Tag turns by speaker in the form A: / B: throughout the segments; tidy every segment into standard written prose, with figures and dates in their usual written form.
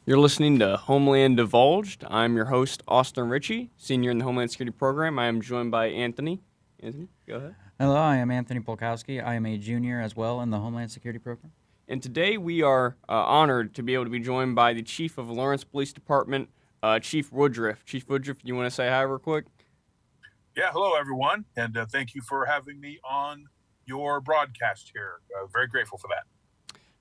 A: You're listening to Homeland Divulged. I'm your host, Austin Ritchie, senior in the Homeland Security Program. I am joined by Anthony. Anthony, go ahead.
B: Hello, I am Anthony Polkowski. I am a junior as well in the Homeland Security Program.
A: And today we are honored to be able to be joined by the Chief of Lawrence Police Department, Chief Woodruff. Chief Woodruff, you want to say hi real quick?
C: Yeah, hello everyone, and thank you for having me on your broadcast here. Very grateful for that.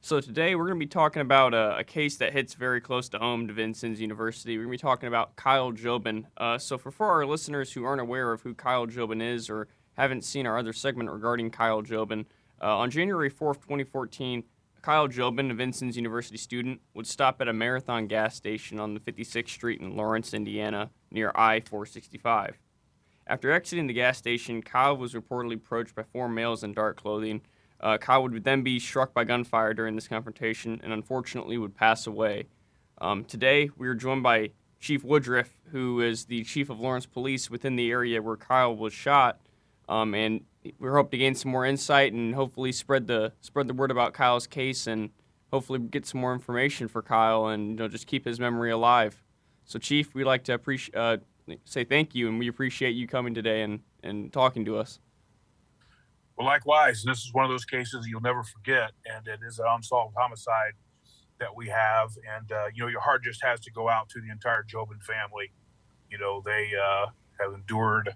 A: So today we're going to be talking about a case that hits very close to home to Vincennes University. We're going to be talking about Kyle Jobin. So for our listeners who aren't aware of who Kyle Jobin is or haven't seen our other segment regarding Kyle Jobin, on January 4th, 2014, Kyle Jobin, a Vincennes University student, would stop at a Marathon gas station on the 56th Street in Lawrence, Indiana, near I-465. After exiting the gas station, Kyle was reportedly approached by four males in dark clothing. Kyle would then be struck by gunfire during this confrontation and unfortunately would pass away. Today, we are joined by Chief Woodruff, who is the Chief of Lawrence Police within the area where Kyle was shot, and we hope to gain some more insight and hopefully spread the word about Kyle's case and hopefully get some more information for Kyle and just keep his memory alive. So, Chief, we'd like to say thank you, and we appreciate you coming today and talking to us.
C: Well, likewise, this is one of those cases you'll never forget, and it is an unsolved homicide that we have. And, your heart just has to go out to the entire Jobin family. They have endured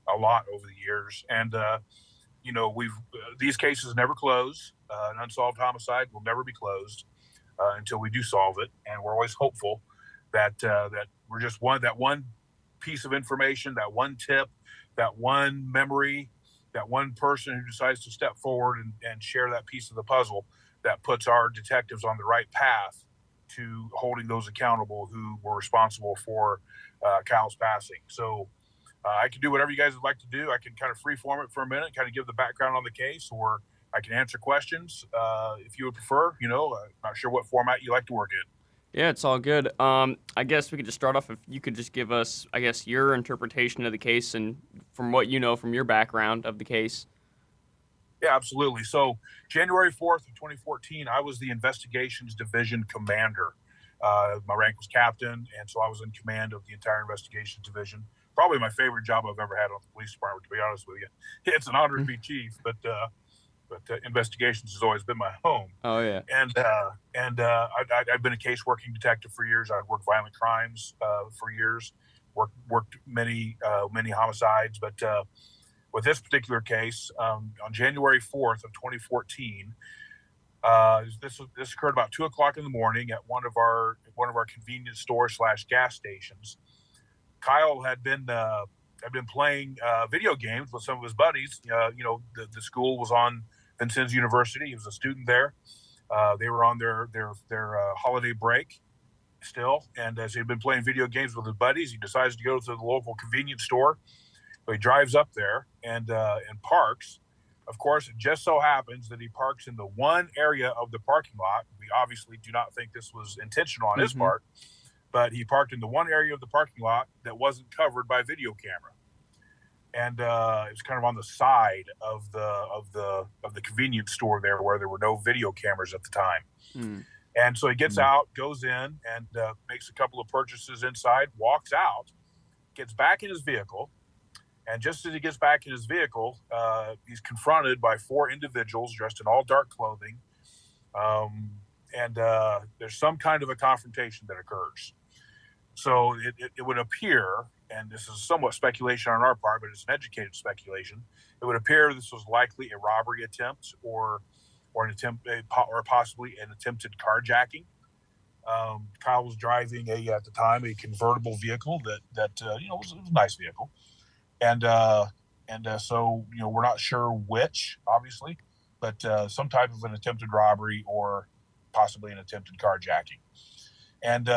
C: a lot over the years. And, these cases never close. An unsolved homicide will never be closed until we do solve it. And we're always hopeful that we're just that one piece of information, that one tip, that one memory, that one person who decides to step forward and share that piece of the puzzle that puts our detectives on the right path to holding those accountable who were responsible for Kyle's passing. So I can do whatever you guys would like to do. I can kind of freeform it for a minute, kind of give the background on the case, or I can answer questions if you would prefer. Not sure what format you like to work in.
A: Yeah, it's all good. I guess we could just start off if you could just give us, your interpretation of the case and from what you know from your background of the case.
C: Yeah, absolutely. So January 4th of 2014, I was the investigations division commander. My rank was captain, and so I was in command of the entire investigations division. Probably my favorite job I've ever had on the police department, to be honest with you. It's an honor to be chief, but investigations has always been my home.
A: Oh yeah.
C: And I've been a case working detective for years. I've worked violent crimes for years. Worked many homicides, but with this particular case, on January 4th of 2014, this occurred about 2:00 in the morning at one of our convenience stores / gas stations. Kyle had been playing video games with some of his buddies. The school was on Vincennes University. He was a student there. They were on their holiday break still, and as he'd been playing video games with his buddies, he decides to go to the local convenience store. So he drives up there and parks. Of course, it just so happens that he parks in the one area of the parking lot. We obviously do not think this was intentional on his part, but he parked in the one area of the parking lot that wasn't covered by video camera. And it was kind of on the side of the convenience store there, where there were no video cameras at the time. And so he gets out, goes in, and makes a couple of purchases inside, walks out, gets back in his vehicle, and just as he gets back in his vehicle, he's confronted by four individuals dressed in all dark clothing, and there's some kind of a confrontation that occurs. So it would appear, and this is somewhat speculation on our part, but it's an educated speculation, it would appear this was likely a robbery attempt or possibly an attempted carjacking. Kyle was driving at the time a convertible vehicle that was a nice vehicle, and so we're not sure which, obviously, but some type of an attempted robbery or possibly an attempted carjacking. And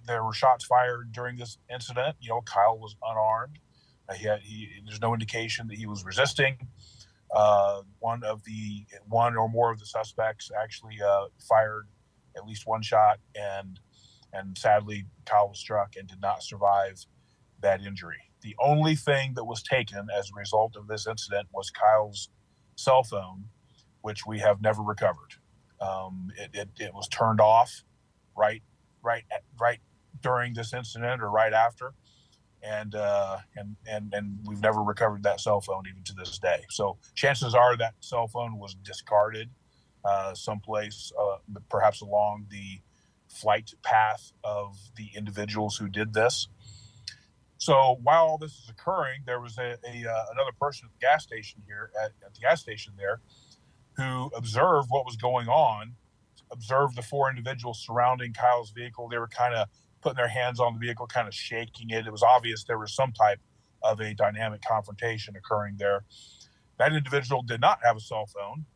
C: there were shots fired during this incident. Kyle was unarmed. There's no indication that he was resisting. One or more of the suspects actually fired at least one shot, and sadly, Kyle was struck and did not survive that injury. The only thing that was taken as a result of this incident was Kyle's cell phone, which we have never recovered. It was turned off right right during this incident or right after, and we've never recovered that cell phone even to this day. So chances are that cell phone was discarded someplace, perhaps along the flight path of the individuals who did this. So while all this is occurring, there was another person at the gas station here at the gas station there who observed what was going on, observed the four individuals surrounding Kyle's vehicle. They were kind of putting their hands on the vehicle, kind of shaking it. It was obvious there was some type of a dynamic confrontation occurring there. That individual did not have a cell phone.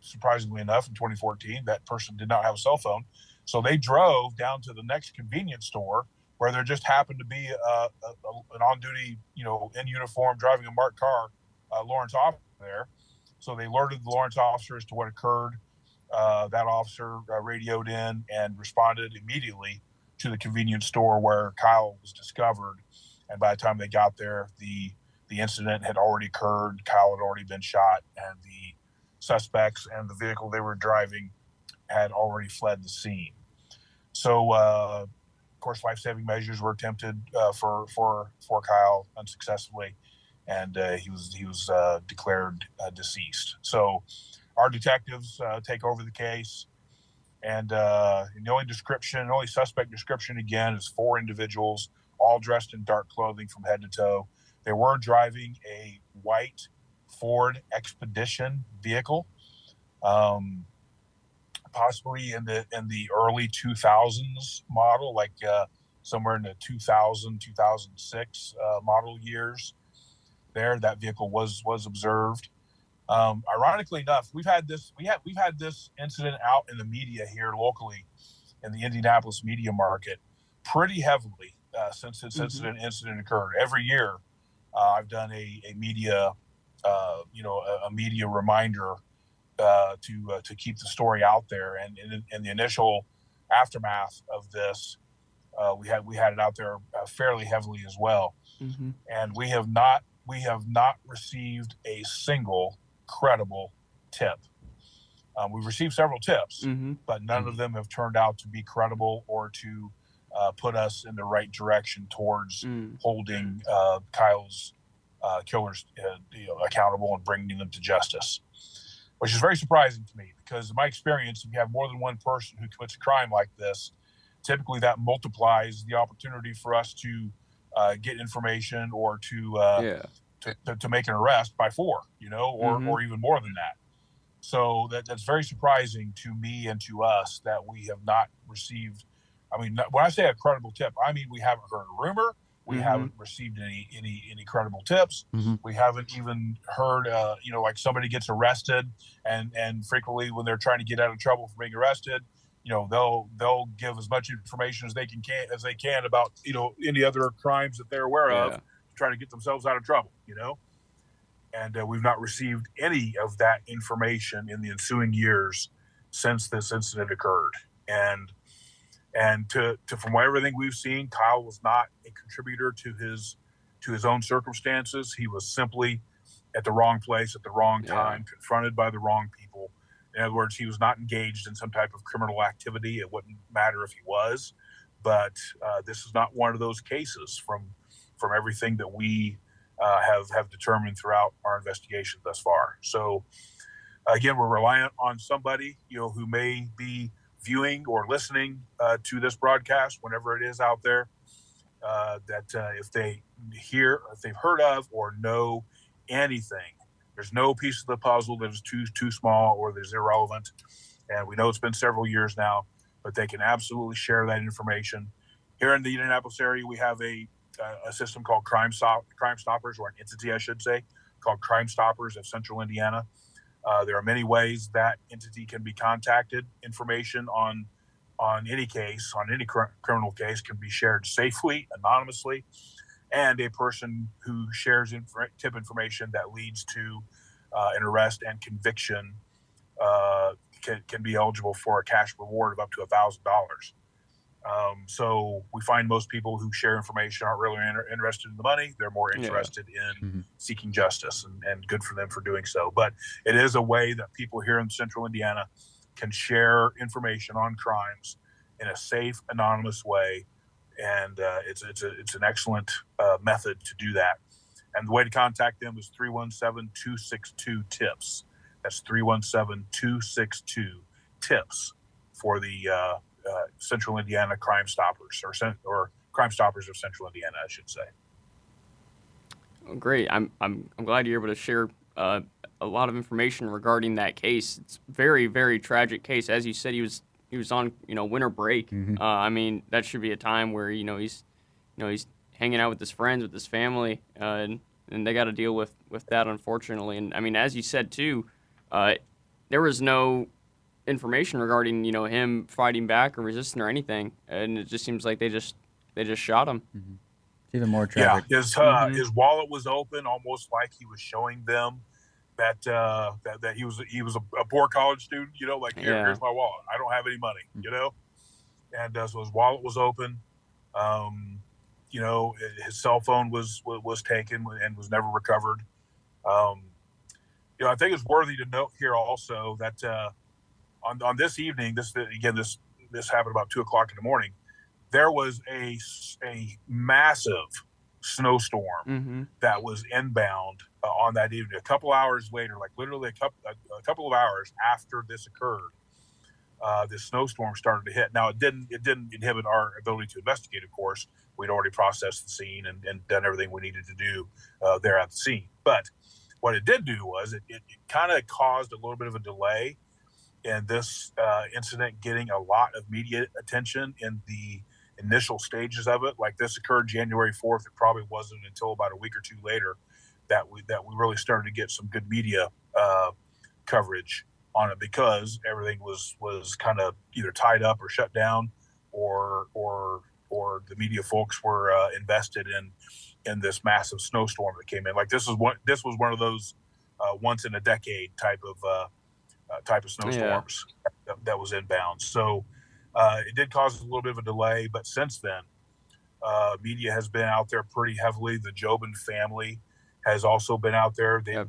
C: Surprisingly enough, in 2014, that person did not have a cell phone. So they drove down to the next convenience store where there just happened to be an on-duty, in uniform, driving a marked car, Lawrence officer there. So they alerted the Lawrence officer as to what occurred. That officer radioed in and responded immediately to the convenience store where Kyle was discovered. And by the time they got there, the incident had already occurred. Kyle had already been shot, and the suspects and the vehicle they were driving had already fled the scene. So, of course, life-saving measures were attempted for Kyle unsuccessfully, and he was declared deceased. So, our detectives take over the case, and the only suspect description again is four individuals, all dressed in dark clothing from head to toe. They were driving a white Ford Expedition vehicle, possibly in the early 2000s model, like somewhere in the 2000, 2006 model years. There, that vehicle was observed. Ironically enough, we've had this incident out in the media here locally, in the Indianapolis media market, pretty heavily since this incident occurred. Every year, I've done a media, a media reminder to keep the story out there. And in the initial aftermath of this, we had it out there fairly heavily as well.
A: Mm-hmm.
C: And we have not received a single credible tip. We've received several tips, but none of them have turned out to be credible or to put us in the right direction towards holding Kyle's killers accountable and bringing them to justice, which is very surprising to me, because in my experience, if you have more than one person who commits a crime like this, typically that multiplies the opportunity for us to get information or to make an arrest by four, or even more than that. So that's very surprising to me and to us that we have not received. I mean, when I say a credible tip, I mean we haven't heard a rumor. We haven't received any credible tips. We haven't even heard, like somebody gets arrested, and frequently when they're trying to get out of trouble for being arrested, they'll give as much information as they can about any other crimes that they're aware of to try to get themselves out of trouble. And we've not received any of that information in the ensuing years since this incident occurred. And from everything we've seen, Kyle was not a contributor to his own circumstances. He was simply at the wrong place at the wrong time, confronted by the wrong people. In other words, he was not engaged in some type of criminal activity. It wouldn't matter if he was, but this is not one of those cases from everything that we have determined throughout our investigation thus far. So again, we're reliant on somebody who may be viewing or listening to this broadcast whenever it is out there, that if they've heard of or know anything, there's no piece of the puzzle that is too small or that is irrelevant. And we know it's been several years now, but they can absolutely share that information. Here in the Indianapolis area, we have a system called Crime Stoppers, or an entity, I should say, called Crime Stoppers of Central Indiana. There are many ways that entity can be contacted. Information on any case, on any criminal case, can be shared safely, anonymously, and a person who shares tip information that leads to an arrest and conviction can be eligible for a cash reward of up to $1,000. So we find most people who share information aren't really interested in the money. They're more interested in seeking justice, and good for them for doing so. But it is a way that people here in Central Indiana can share information on crimes in a safe, anonymous way. And it's an excellent method to do that. And the way to contact them is 317-262-TIPS. That's 317-262-TIPS for the Central Indiana Crime Stoppers, or Crime Stoppers of Central Indiana, I should say.
A: Oh, great. I'm glad you're able to share a lot of information regarding that case. It's a very, very tragic case. As you said, he was on winter break. I mean, that should be a time where he's hanging out with his friends, with his family, and they got to deal with that, unfortunately. And I mean, as you said too, there was no information regarding him fighting back or resisting or anything, and it just seems like they just shot him.
B: It's even more tragic.
C: Yeah, his wallet was open, almost like he was showing them that he was a poor college student. Like, here's my wallet. I don't have any money. And so his wallet was open. His cell phone was taken and was never recovered. I think it's worthy to note here also that on this evening, this happened about 2:00 in the morning. There was a massive snowstorm that was inbound on that evening. A couple hours later, like literally a couple of hours after this occurred, this snowstorm started to hit. Now, it didn't inhibit our ability to investigate, of course. We'd already processed the scene and done everything we needed to do there at the scene. But what it did do was it kind of caused a little bit of a delay in this incident getting a lot of media attention in the initial stages of it. Like, this occurred January 4th. It probably wasn't until about a week or two later that we really started to get some good media coverage on it, because everything was kind of either tied up or shut down, or the media folks were invested in this massive snowstorm that came in. Like, this was one of those once in a decade type of snowstorms that was inbound. So it did cause a little bit of a delay, but since then, media has been out there pretty heavily. The Jobin family has also been out there. They've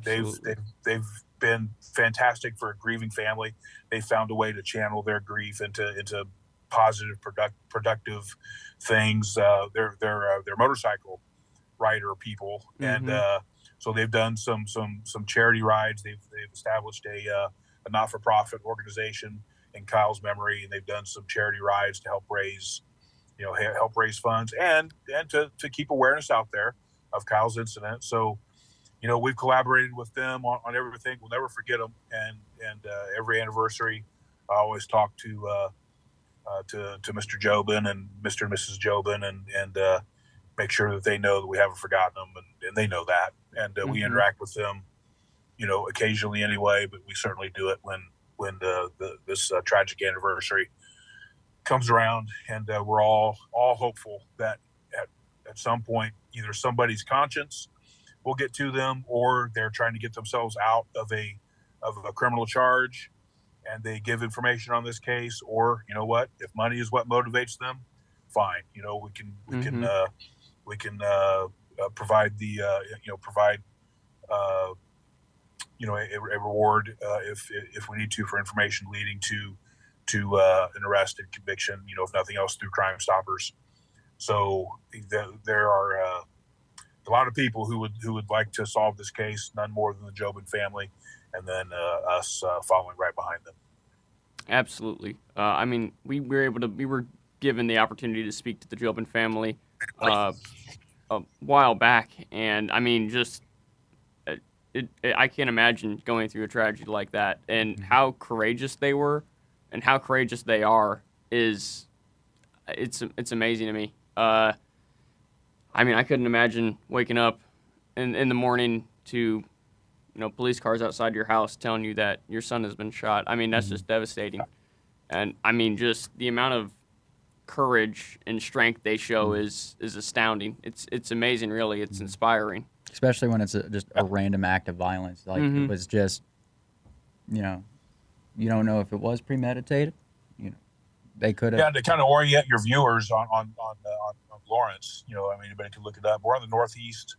C: been fantastic for a grieving family. They found a way to channel their grief into positive, productive things. They're motorcycle rider people, and so they've done some charity rides. They've established a not-for-profit organization in Kyle's memory, and they've done some charity rides to help raise funds and to keep awareness out there of Kyle's incident. So, we've collaborated with them on everything. We'll never forget them. And every anniversary, I always talk to Mr. Jobin and Mr. and Mrs. Jobin and make sure that they know that we haven't forgotten them, and they know that. And we interact with them, occasionally anyway, but we certainly do it when this tragic anniversary comes around. And we're all hopeful that at some point, either somebody's conscience will get to them, or they're trying to get themselves out of a criminal charge, and they give information on this case. Or, if money is what motivates them, fine. We can provide a reward if we need to, for information leading to an arrest and conviction. If nothing else, through Crime Stoppers. So there are a lot of people who would like to solve this case, none more than the Jobin family, and then us following right behind them.
A: Absolutely. I mean, we were given the opportunity to speak to the Jobin family a while back, and I mean, just I can't imagine going through a tragedy like that, and how courageous they were, and how courageous they are it's amazing to me. I mean, I couldn't imagine waking up in the morning to, police cars outside your house telling you that your son has been shot. I mean, that's just devastating. And I mean, just the amount of courage and strength they show is astounding. It's amazing, really. It's inspiring.
B: Especially when it's just a random act of violence. Like, it was just, you don't know if it was premeditated. They could have.
C: Yeah, to kind of orient your viewers on Lawrence, anybody can look it up. We're on the northeast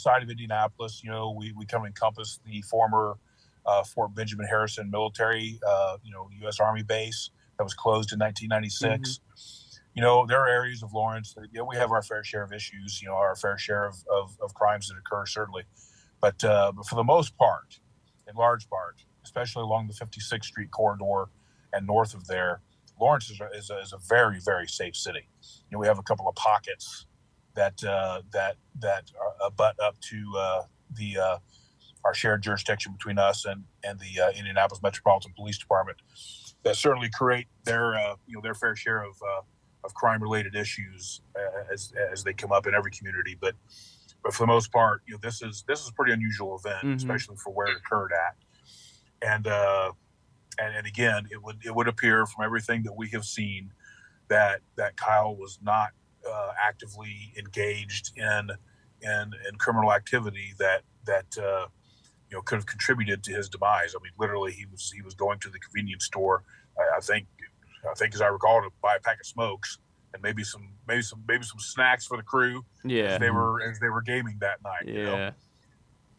C: side of Indianapolis. We kind of encompass the former Fort Benjamin Harrison military, U.S. Army base. that was closed in 1996. You know, there are areas of Lawrence that, you know, we have our fair share of issues, you know, our fair share of crimes that occur, certainly. But for the most part, in large part, especially along the 56th Street corridor and north of there, Lawrence is a very, very safe city. You know, we have a couple of pockets that butt up to our shared jurisdiction between us and the Indianapolis Metropolitan Police Department that certainly create their their fair share of crime-related issues as they come up in every community. But for the most part, you know, this is a pretty unusual event, especially for where it occurred at. And again, it would appear from everything that we have seen that Kyle was not actively engaged in criminal activity that you know, could have contributed to his demise. I mean, literally, he was going to the convenience store. I think as I recall, to buy a pack of smokes and maybe some snacks for the crew.
A: Yeah.
C: As they were gaming that night.
A: Yeah.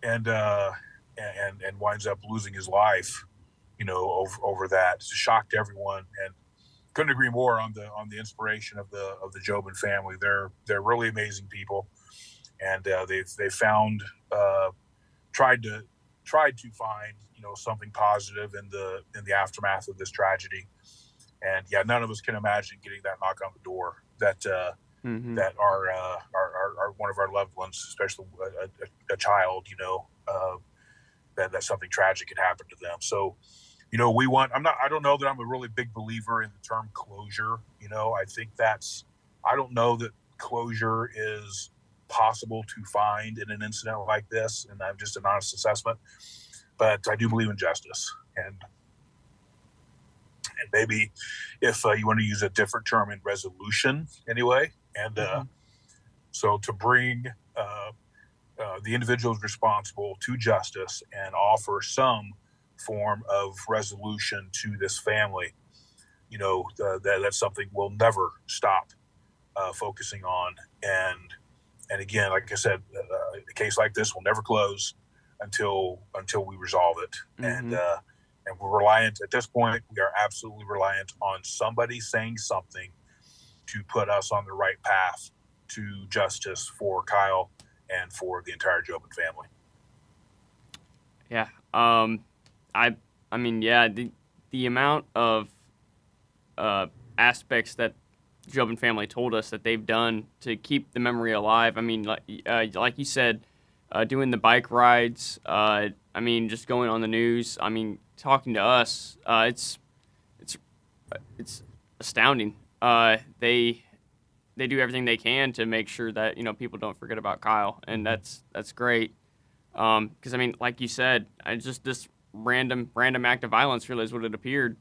C: You know? And winds up losing his life, you know, over that. It's a shock to everyone, and couldn't agree more on the inspiration of the Jobin family. They're really amazing people, and they've found tried to find, you know, something positive in the aftermath of this tragedy. And yeah, none of us can imagine getting that knock on the door that that our one of our loved ones, especially a child, you know, that something tragic had happened to them. So, you know, I don't know that I'm a really big believer in the term closure. You know, I don't know that closure is possible to find in an incident like this, and I'm just an honest assessment. But I do believe in justice, and maybe if you want to use a different term, in resolution anyway. And so to bring the individuals responsible to justice and offer some form of resolution to this family, you know, that's something we'll never stop focusing on. And again, like I said, a case like this will never close until we resolve it. And we're reliant at this point. We are absolutely reliant on somebody saying something to put us on the right path to justice for Kyle and for the entire Jobin family.
A: Yeah. I mean, yeah, the amount of aspects that Jobin family told us that they've done to keep the memory alive. I mean, like you said, doing the bike rides. I mean, just going on the news. I mean, talking to us. It's astounding. They do everything they can to make sure that, you know, people don't forget about Kyle, and that's great. Because I mean, like you said, just this random act of violence really is what it appeared.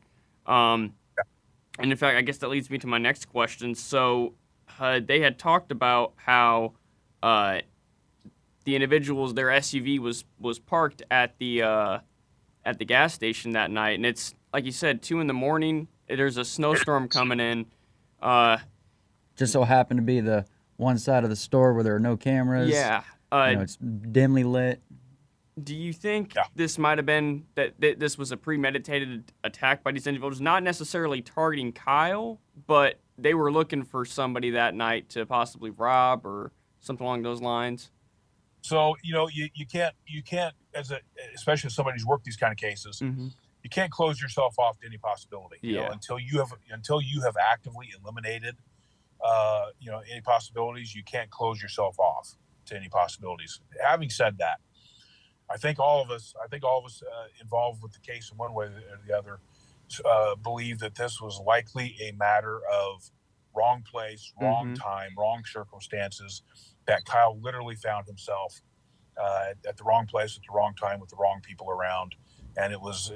A: And in fact, I guess that leads me to my next question. So they had talked about how the individuals, their SUV was parked at the gas station that night, and it's like you said, 2 a.m. There's a snowstorm coming in.
B: Just so happened to be the one side of the store where there are no cameras.
A: Yeah.
B: You know, it's dimly lit.
A: Do you think this might have been that this was a premeditated attack by these individuals, not necessarily targeting Kyle, but they were looking for somebody that night to possibly rob or something along those lines?
C: So, you know, you can't especially if somebody's worked these kind of cases, you can't close yourself off to any possibility. You know, until you have actively eliminated any possibilities, you can't close yourself off to any possibilities. Having said that, I think all of us involved with the case in one way or the other believe that this was likely a matter of wrong place, wrong time, wrong circumstances, that Kyle literally found himself at the wrong place at the wrong time with the wrong people around. And it was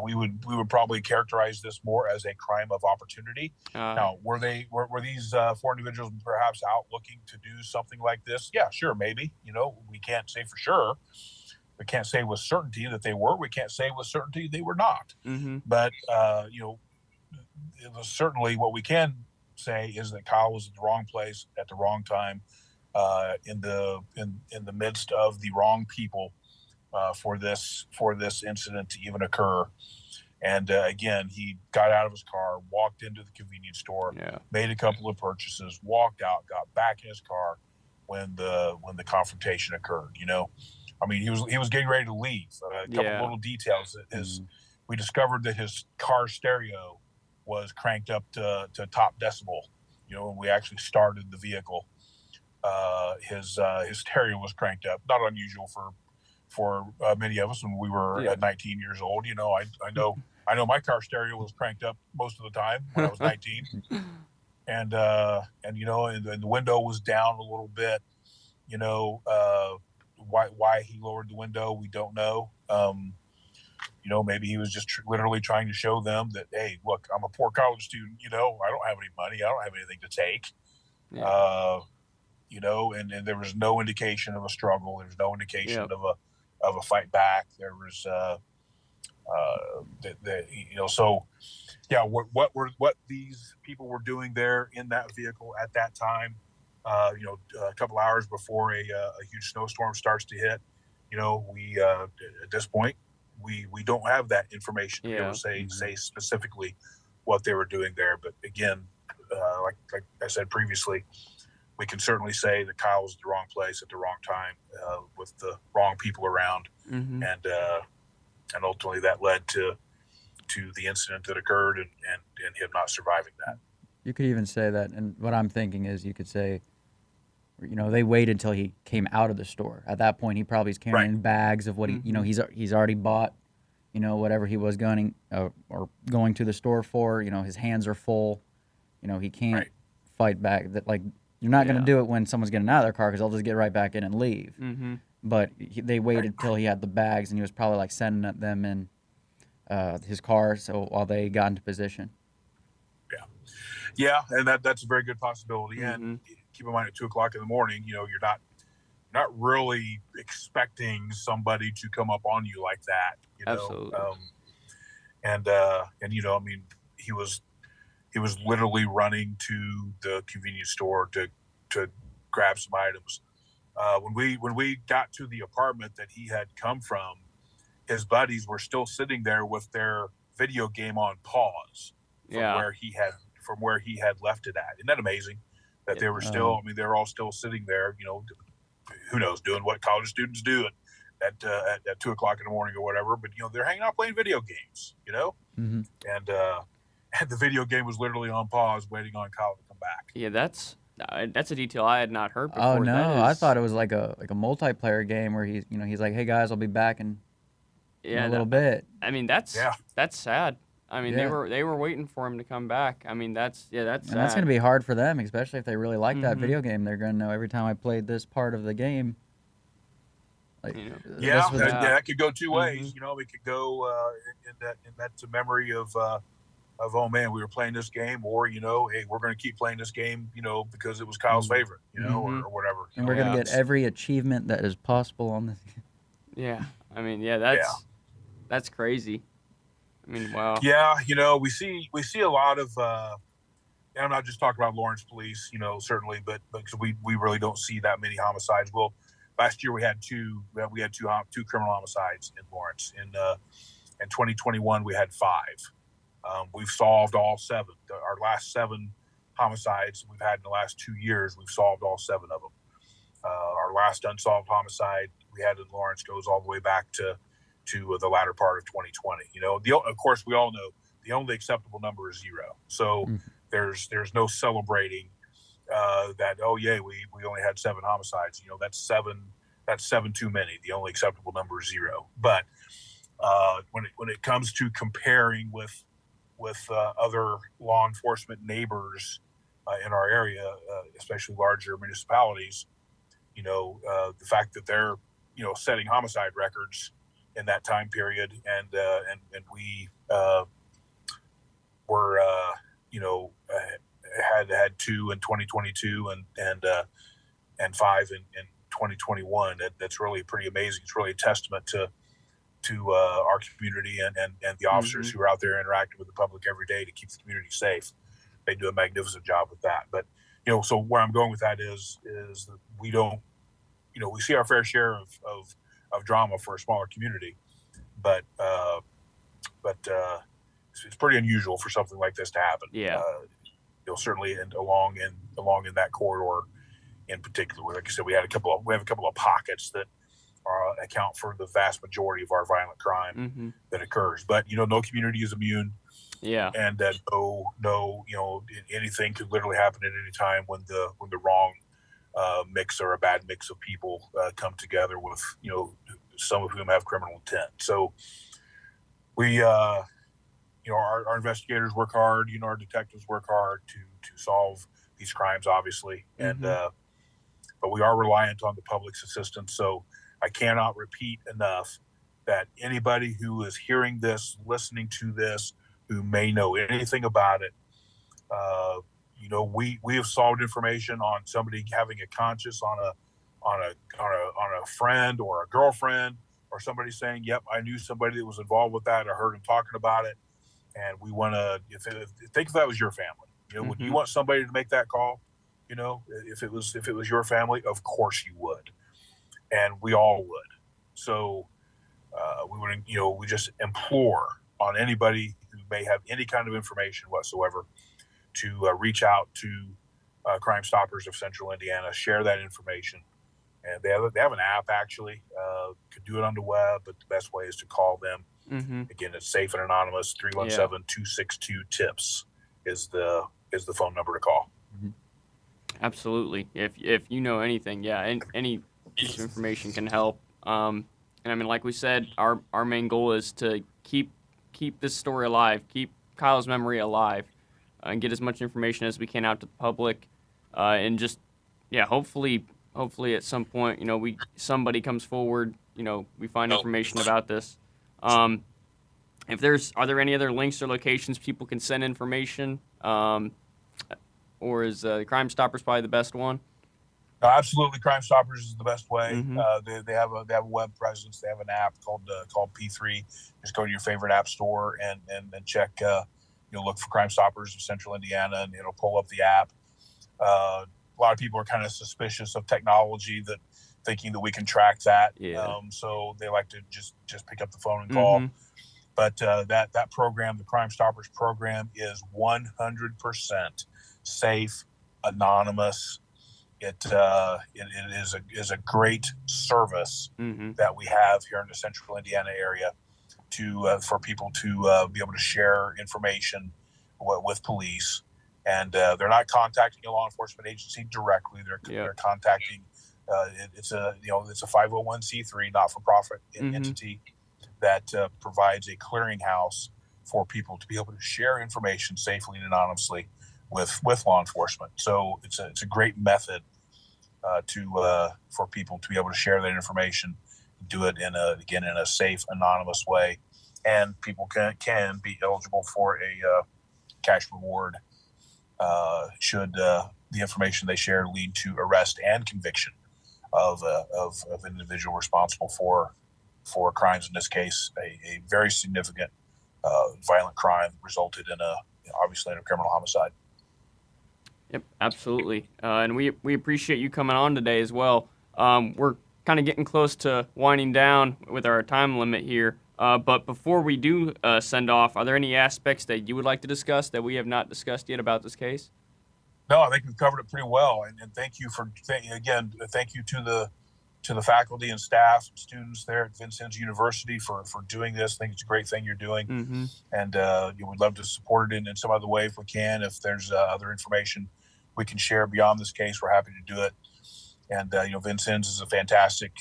C: we would probably characterize this more as a crime of opportunity. Now, were these 4 individuals perhaps out looking to do something like this? Yeah, sure, maybe. You know, we can't say for sure. We can't say with certainty that they were. We can't say with certainty they were not. But you know, it was certainly, what we can say is that Kyle was at the wrong place at the wrong time, in the midst of the wrong people for this incident to even occur. And again, he got out of his car, walked into the convenience store, made a couple of purchases, walked out, got back in his car when the confrontation occurred. I mean, he was getting ready to leave. A couple little details. We discovered that his car stereo was cranked up to top decibel. When we actually started the vehicle, his stereo was cranked up. Not unusual for many of us when we were 19 years old. I know my car stereo was cranked up most of the time when I was 19, and the window was down a little bit. Why he lowered the window, we don't know. Maybe he was just literally trying to show them that, hey, look, I'm a poor college student. I don't have any money. I don't have anything to take. And there was no indication of a struggle. There was no indication of a fight back. There was, what these people were doing there in that vehicle at that time, a couple hours before a huge snowstorm starts to hit, we at this point, we don't have that information to be able to say specifically what they were doing there. But again, like I said previously, we can certainly say that Kyle was at the wrong place at the wrong time with the wrong people around, and ultimately that led to the incident that occurred and him not surviving that.
B: You could even say that, and what I'm thinking is you could say, they waited until he came out of the store. At that point, he probably is carrying bags of what he's already bought, whatever he was going or going to the store for. His hands are full. He can't fight back. That you're not going to do it when someone's getting out of their car because they'll just get right back in and leave. But they waited till he had the bags, and he was probably sending them in his car so while they got into position.
C: Yeah, and that's a very good possibility. And keep in mind, at 2:00 in the morning, you're not really expecting somebody to come up on you like that.
A: Absolutely.
C: I mean, he was literally running to the convenience store to grab some items. When we got to the apartment that he had come from, his buddies were still sitting there with their video game on pause from where he had left it at. Isn't that amazing? That they were still, they were all still sitting there, who knows, doing what college students do at 2:00 in the morning or whatever. But, they're hanging out playing video games, and the video game was literally on pause waiting on Kyle to come back.
A: Yeah, that's a detail I had not heard before.
B: Oh, no, I thought it was like a multiplayer game where he's like, hey, guys, I'll be back in a little bit.
A: I mean, that's sad. I mean, they were waiting for him to come back. I mean, that's sad.
B: And that's going to be hard for them, especially if they really like that video game. They're going to know every time I played this part of the game.
C: That could go two ways. It could go and that's a memory of oh man, we were playing this game, or hey, we're going to keep playing this game, because it was Kyle's favorite, or whatever.
B: And we're going to get every achievement that is possible on this game.
A: Yeah, I mean, that's crazy. I mean, wow.
C: Yeah, we see a lot of, and I'm not just talking about Lawrence police, certainly, but because we really don't see that many homicides. Well, last year we had two criminal homicides in Lawrence. In 2021 we had 5. We've solved all 7. Our last 7 homicides we've had in the last 2 years, we've solved all 7 of them. Our last unsolved homicide we had in Lawrence goes all the way back to the latter part of 2020. Of course, we all know the only acceptable number is 0. So there's no celebrating that. Oh yeah, we only had 7 homicides. That's 7 too many. The only acceptable number is 0. But when it comes to comparing with other law enforcement neighbors in our area, especially larger municipalities, the fact that they're setting homicide records in that time period, and we were had 2 in 2022 and 5 in 2021. That's really pretty amazing. It's really a testament to our community and the officers who are out there interacting with the public every day to keep the community safe. They do a magnificent job with that. But so where I'm going with that is that we don't, we see our fair share of drama for a smaller community, but but it's pretty unusual for something like this to happen.
A: Yeah.
C: Certainly along in that corridor in particular. Like I said, we have a couple of pockets that account for the vast majority of our violent crime that occurs. But no community is immune.
A: Yeah.
C: And no, anything could literally happen at any time when the wrong mix or a bad mix of people come together with some of whom have criminal intent. So we our investigators work hard. Our detectives work hard to solve these crimes, obviously, and but we are reliant on the public's assistance. So I cannot repeat enough that anybody who is hearing this, listening to this, who may know anything about it, we have solved information on somebody having a conscience on a friend or a girlfriend, or somebody saying, "Yep, I knew somebody that was involved with that. I heard him talking about it." And we want to think if that was your family. Would you want somebody to make that call? If it was your family, of course you would, and we all would. So we just implore on anybody who may have any kind of information whatsoever to reach out to Crime Stoppers of Central Indiana, share that information. And they have an app, actually. Could do it on the web, but the best way is to call them. Again, it's safe and anonymous. 317-262-TIPS is the phone number to call.
A: Absolutely. If you know anything, any piece of information can help. And I mean, like we said, our main goal is to keep this story alive, keep Kyle's memory alive, and get as much information as we can out to the public. And just hopefully at some point, somebody comes forward, we find information about this. Are there any other links or locations people can send information? Or is Crime Stoppers probably the best one?
C: Absolutely, Crime Stoppers is the best way. They have a web presence. They have an app called P3. Just go to your favorite app store and check. Look for Crime Stoppers of Central Indiana, and it'll pull up the app. A lot of people are kind of suspicious of technology, that thinking that we can track that. So they like to just pick up the phone and call. But that program, the Crime Stoppers program, is 100% safe, anonymous. It is a great service that we have here in the Central Indiana area for people to be able to share information with police. And they're not contacting a law enforcement agency directly. They're contacting. It's a 501c3 not-for-profit entity that provides a clearinghouse for people to be able to share information safely and anonymously with law enforcement. So it's a great method for people to be able to share that information, do it in a safe, anonymous way, and people can be eligible for a cash reward should the information they share lead to arrest and conviction of an individual responsible for crimes. In this case, a very significant violent crime resulted in obviously in a criminal homicide.
A: Yep, absolutely. And we appreciate you coming on today as well. We're kind of getting close to winding down with our time limit here. But before we do send off, are there any aspects that you would like to discuss that we have not discussed yet about this case?
C: No, I think we've covered it pretty well. And thank you thank you to the faculty and staff and students there at Vincennes University for doing this. I think it's a great thing you're doing. And we'd love to support it in some other way if we can. If there's other information we can share beyond this case, we're happy to do it. And Vincennes is a fantastic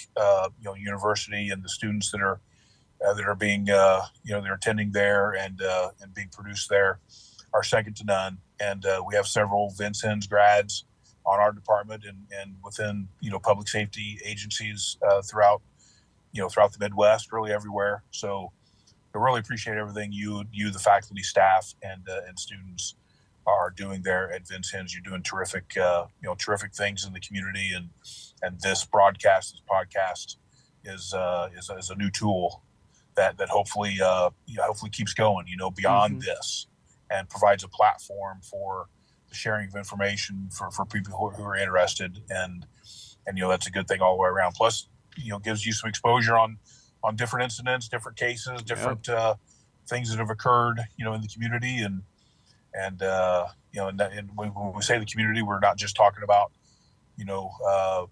C: university, and the students that are being they're attending there and being produced there are second to none. And we have several Vincennes grads on our department and within public safety agencies throughout the Midwest, really everywhere. So I really appreciate everything you the faculty, staff, and students are doing there at Vincennes. You're doing terrific things in the community, and this podcast is a new tool that hopefully keeps going beyond this, and provides a platform for the sharing of information for people who are interested, and that's a good thing all the way around. Plus, gives you some exposure on different incidents, different cases, different things that have occurred, in the community, and and when we say the community, we're not just talking about, the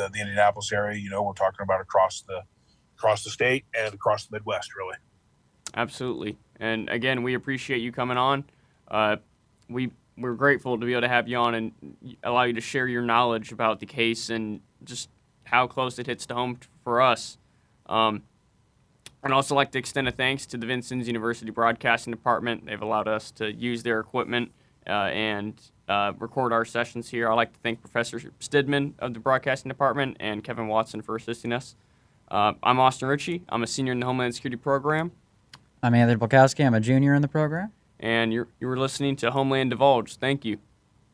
C: Indianapolis area. We're talking about across the state and across the Midwest, really.
A: Absolutely. And again, we appreciate you coming on. We're grateful to be able to have you on and allow you to share your knowledge about the case and just how close it hits to home for us. I'd also like to extend a thanks to the Vincennes University Broadcasting Department. They've allowed us to use their equipment and record our sessions here. I'd like to thank Professor Stidman of the Broadcasting Department and Kevin Watson for assisting us. I'm Austin Ritchie. I'm a senior in the Homeland Security program.
B: I'm Anthony Polkowski. I'm a junior in the program.
A: And you were listening to Homeland Divulged. Thank you.